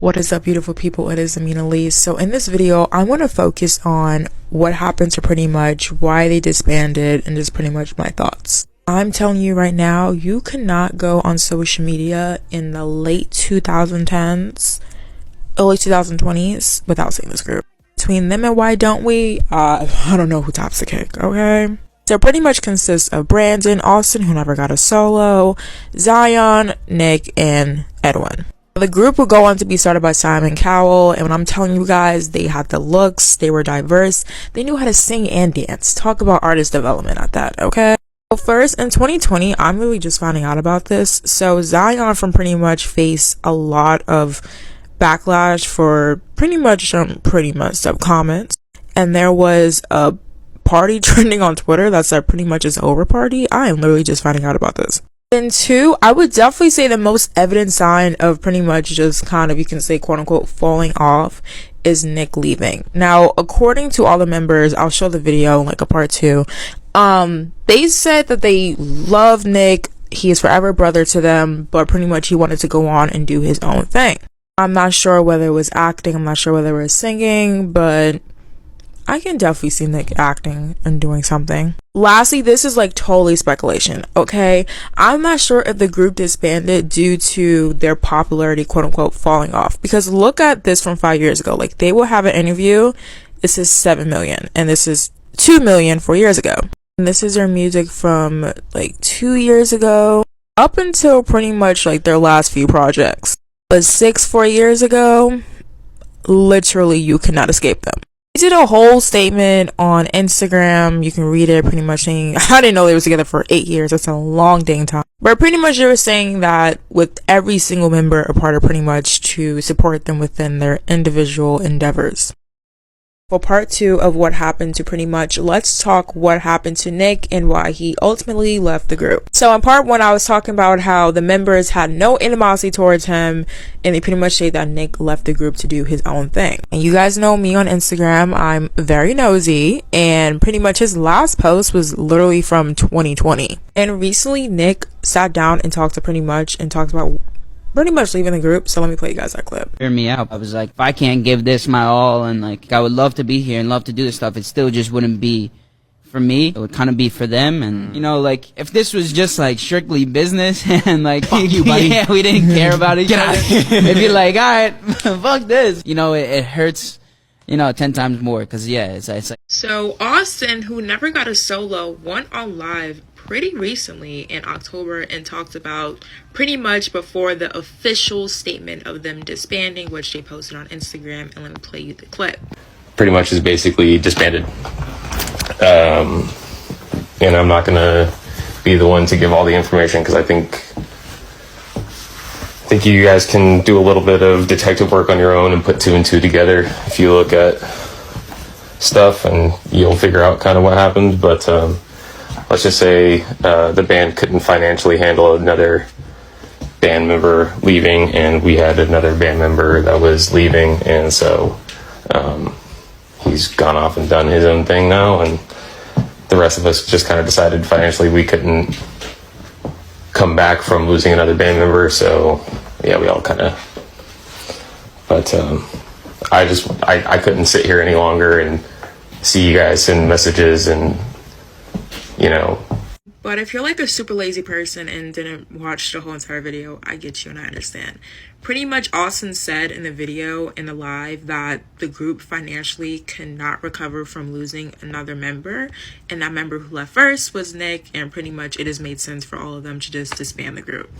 What is up, beautiful people? It is Ameenha Lee. So in this video, I want to focus on what happened to Pretty Much, why they disbanded, and just pretty much my thoughts. I'm telling you right now, you cannot go on social media in the late 2010s, early 2020s without seeing this group. Between them and Why Don't We, I don't know who tops the cake, okay? So Pretty Much consists of Brandon, Austin, who never got a solo, Zion, Nick, and Edwin. The group would go on to be started by Simon Cowell, and when I'm telling you guys, they had the looks, they were diverse, they knew how to sing and dance. Talk about artist development at that, okay? Well, first, in 2020, I'm really just finding out about this. So Zion from Pretty Much faced a lot of backlash for pretty much messed up comments, and there was a party trending on Twitter that said Pretty Much is over party. I am literally just finding out about this. And two, I would definitely say the most evident sign of Pretty Much just kind of, you can say, quote unquote, falling off is Nick leaving. Now, according to all the members, I'll show the video in like a part 2. They said that they love Nick. He is forever brother to them, but pretty much he wanted to go on and do his own thing. I'm not sure whether it was acting. I'm not sure whether it was singing, but I can definitely see Nick acting and doing something. Lastly, this is like totally speculation, okay? I'm not sure if the group disbanded due to their popularity, quote unquote, falling off. Because look at this from 5 years ago. Like, they will have an interview. This is 7 million. And this is 2 million 4 years ago. And this is their music from like 2 years ago up until pretty much like their last few projects. But 4 years ago, literally you cannot escape them. They did a whole statement on Instagram. You can read it, pretty much saying, I didn't know they were together for 8 years. That's a long dang time. But pretty much they were saying that with every single member a part of Pretty Much to support them within their individual endeavors. For part 2 of what happened to Pretty Much, let's talk what happened to Nick and why he ultimately left the group. So in part 1, I was talking about how the members had no animosity towards him, and they pretty much say that Nick left the group to do his own thing. And you guys know me on Instagram, I'm very nosy, and pretty much his last post was literally from 2020. And recently Nick sat down and talked to Pretty Much and talked about pretty much leaving the group. So let me play you guys that clip. Hear me out. I was like, if I can't give this my all, and like I would love to be here and love to do this stuff, it still just wouldn't be for me. It would kind of be for them. And you know, like if this was just like strictly business and like fuck you, buddy. Yeah, we didn't care about each other, it'd be like, all right, fuck this. You know, it hurts, you know, 10 times more, because yeah, it's like. So Austin, who never got a solo, went on live pretty recently in October and talked about Pretty Much before the official statement of them disbanding, which they posted on Instagram. And let me play you the clip. Pretty Much is basically disbanded. And I'm not gonna be the one to give all the information, because I think you guys can do a little bit of detective work on your own and put 2 and 2 together if you look at stuff, and you'll figure out kind of what happened. But let's just say the band couldn't financially handle another band member leaving, and we had another band member that was leaving, and so he's gone off and done his own thing now, and the rest of us just kind of decided financially we couldn't come back from losing another band member, so yeah, we all kind of, but I couldn't sit here any longer and see you guys send messages and, you know. But if you're like a super lazy person and didn't watch the whole entire video, I get you and I understand. Pretty much Austin said in the video, in the live, that the group financially cannot recover from losing another member. And that member who left first was Nick, and pretty much it has made sense for all of them to just disband the group.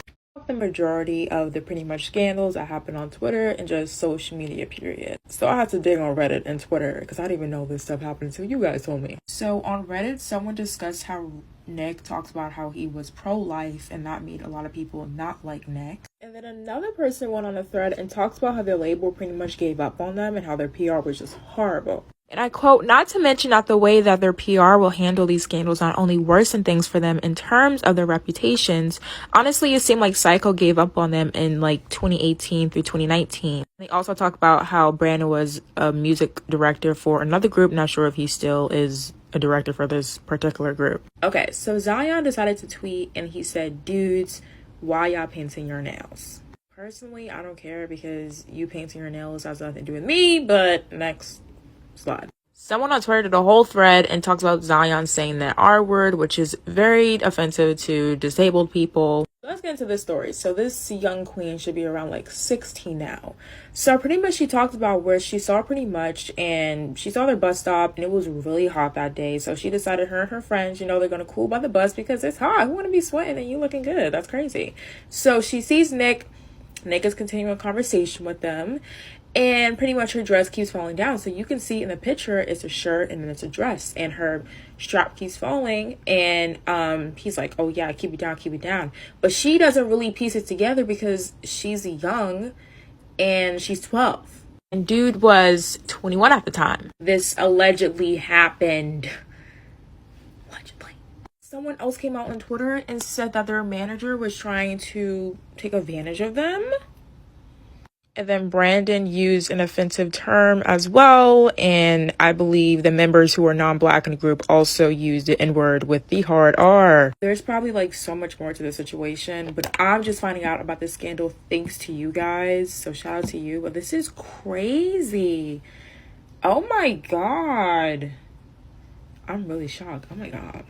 The majority of the Pretty Much scandals that happen on Twitter and just social media, period. So I had to dig on Reddit and Twitter because I didn't even know this stuff happened until you guys told me. So on Reddit, someone discussed how Nick talks about how he was pro-life, and that made a lot of people not like Nick. And then another person went on a thread and talks about how their label pretty much gave up on them and how their PR was just horrible. And I quote, not to mention that the way that their PR will handle these scandals not only worsen things for them in terms of their reputations. Honestly, it seemed like Psycho gave up on them in like 2018 through 2019. They also talk about how Brandon was a music director for another group. Not sure if he still is a director for this particular group. Okay, so Zion decided to tweet and he said, dudes, why y'all painting your nails? Personally, I don't care because you painting your nails has nothing to do with me, but next slide. Someone on Twitter did a whole thread and talks about Zion saying that R word, which is very offensive to disabled people. Let's get into this story. So this young queen should be around like 16 now. So pretty much she talked about where she saw Pretty Much, and she saw their bus stop, and it was really hot that day. So she decided her and her friends, you know, they're going to cool by the bus because it's hot. Who want to be sweating and you looking good? That's crazy. So she sees Nick. Nick is continuing a conversation with them, and pretty much her dress keeps falling down. So you can see in the picture it's a shirt and then it's a dress, and her strap keeps falling, and he's like, oh yeah, keep it down. But she doesn't really piece it together because she's young and she's 12, and dude was 21 at the time. This allegedly happened. Allegedly. Someone else came out on Twitter and said that their manager was trying to take advantage of them. And then Brandon used an offensive term as well. And I believe the members who are non-black in the group also used the N-word with the hard R. There's probably like so much more to the situation, but I'm just finding out about this scandal thanks to you guys. So shout out to you. But this is crazy. Oh my God. I'm really shocked. Oh my God.